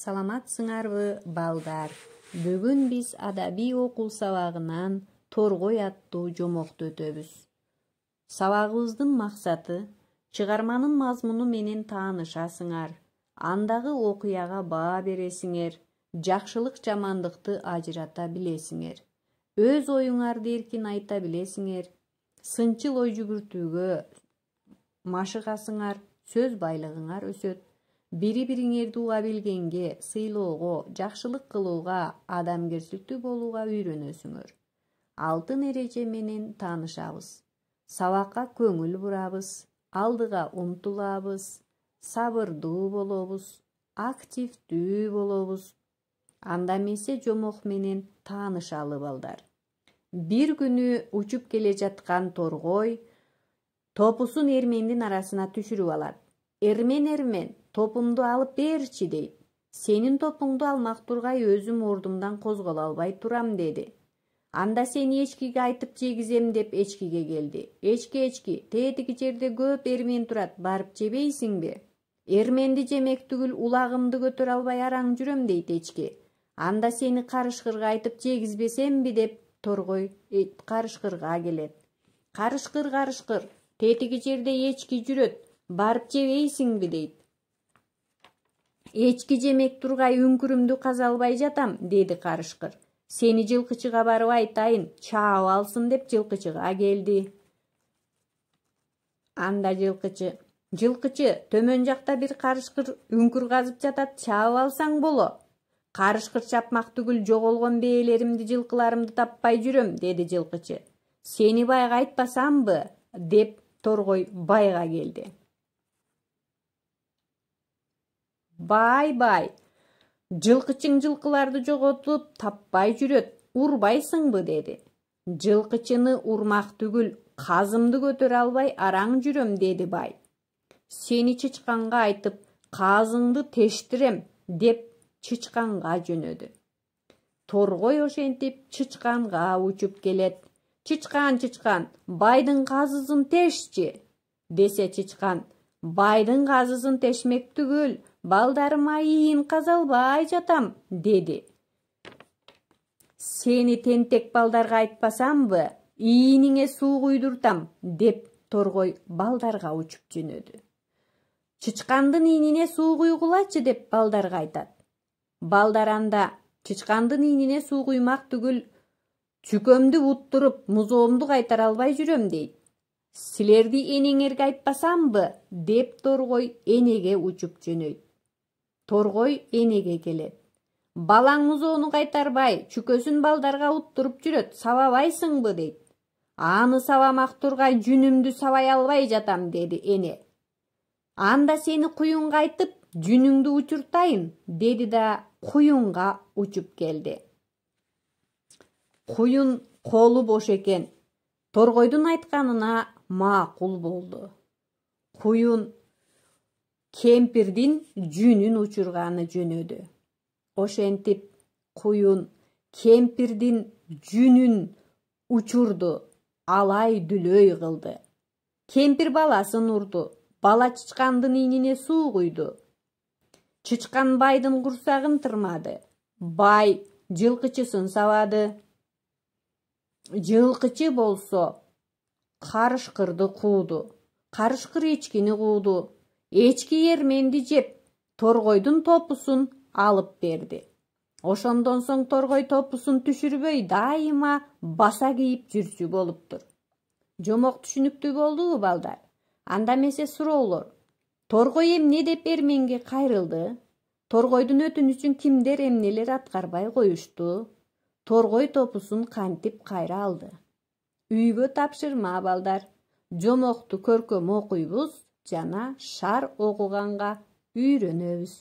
Саламатсыңарбы, балдар? Бүгүн биз адабий окуу сабагынан Торгой аттуу жомокту өтөбүз. Сабагыбыздын максаты чыгарманын мазмуну менен таанышасыңар, андагы окуяга баа бересиңер, жакшылык жамандыкты ажырата билесиңер, өз оюңарды эркин айта билесиңер, сынчыл ой жүгүртүүгө машыгасыңар, сөз байлыгыңар өсөт. Бири-бириңерди уга билгенге, сыйлоого, жакшылык кылууга, адамгерчиликтүү болууга үйрөнөсүңөр. Алтын эреже менен таанышабыз. Сабакка көңүл бурабыз, алдыга умтулабыз, сабырдуу болобуз, активдүү болобуз. Анда эмесе жомок менен таанышалы, балдар. Бир күнү учуп келе жаткан Торгой топусун эрмендин арасына түшүрүп алат. Эрмен, топумду алып берчи дейт. Сенин топуңду алмак тургай өзүм ордумдан козголо албай турам, деди. Анда сени эчкиге айтып жегизем деп эчкиге келди. Эчки, тетиги жерде көп эрмен турат, барып жебейсиңби? Эрменди жемек түгүл улагымды көтөрө албай араң жүрөм, дейт эчки. Анда сени карышкырга айтып жегизбесемби деп Торгой карышкырга келет. Карышкыр, тетиги жерде эчки жүрөт, барып жебейсиңби, дейт. Эчки жемек тургай үңкүрүмдү каза албай жатам, деди карышкыр. Сени жылкычыга барып айтайын, чаап алсын деп жылкычыга келди. Анда жылкычы, төмөн жакта бир карышкыр үңкүр казып жатат, чаап алсаң боло. Карышкыр чапмак түгүл жоголгон бээлеримди, жылкыларымды таппай жүрөм, деди жылкычы. Сени байга айтпасамбы, деп Торгой байга келди. Бай, жылкычың жылкыларды жоготуп таппай жүрөт, урбайсыңбы, деди. Жылкычыны урмак түгүл, казымды көтөрө албай араң жүрөм, деди бай. Сени чычканга айтып, казыңды тештирем, деп чычканга жөнөдү. Торгой ошентип чычканга учуп келет. Чычкан, байдын казысын тешчи, десе чычкан. Байдын казысын тешмек түгүл, балдарыма ийин каза албай жатам, деди. Сени тентек балдарга айтпасамбы, ийиниңе суу куйдуртам, деп Торгой балдарга учуп жөнөдү. Чычкандын ийинине суу куйгулачы, деп балдарга айтат. Балдар анда чычкандын ийинине суу куймак түгүл, чүкөмдү буттуруп, музоомду кайтара албай жүрөм, дейт. Силерди энеңерге айтпасамбы, деп Торгой энеге учуп жөнөйт. Торгой энеге келет. Балаң музоону кайтарбай, чүкөсүн балдарга уттуруп жүрөт, сабабайсыңбы, дейт. Аны сабамак тургай жүнүмдү сабай албай жатам, деди эне. Анда сени куюнга айтып, жүнүңдү учуртайын, деди да куюнга учуп келди. Куюн колу бош экен. Торгойдун айтканына макул болду. Куюн кемпирдин жүнүн учурганы жөнөдү. Ошентип куюн кемпирдин жүнүн учурду, алай дүлөй кылды. Кемпир баласын урду, бала чычкандын ийинине суу куйду. Чычкан байдын курсагын тырмады. Бай жылкычысын сабады. Жылкычы болсо карышкырды кууду. Карышкыр эчкини кууду. Эчки эрменди жеп, Торгойдун топусун алып берди. Ошондон соң Торгой топусун түшүрбөй, дайыма баса кийип жүрчү болуптур. Жомок түшүнүктүү болдубу, балдар? Анда эмесе суроолор. Торгой эмне деп эрменге кайрылды? Торгойдун өтүнүчүн кимдер эмнелер аткарбай коюшту? Торгой топусун кантип кайра алды? Үйгө тапшырма, балдар. Жомокту көркөм окуйбуз жана шар окуганга үйрөнөбүз.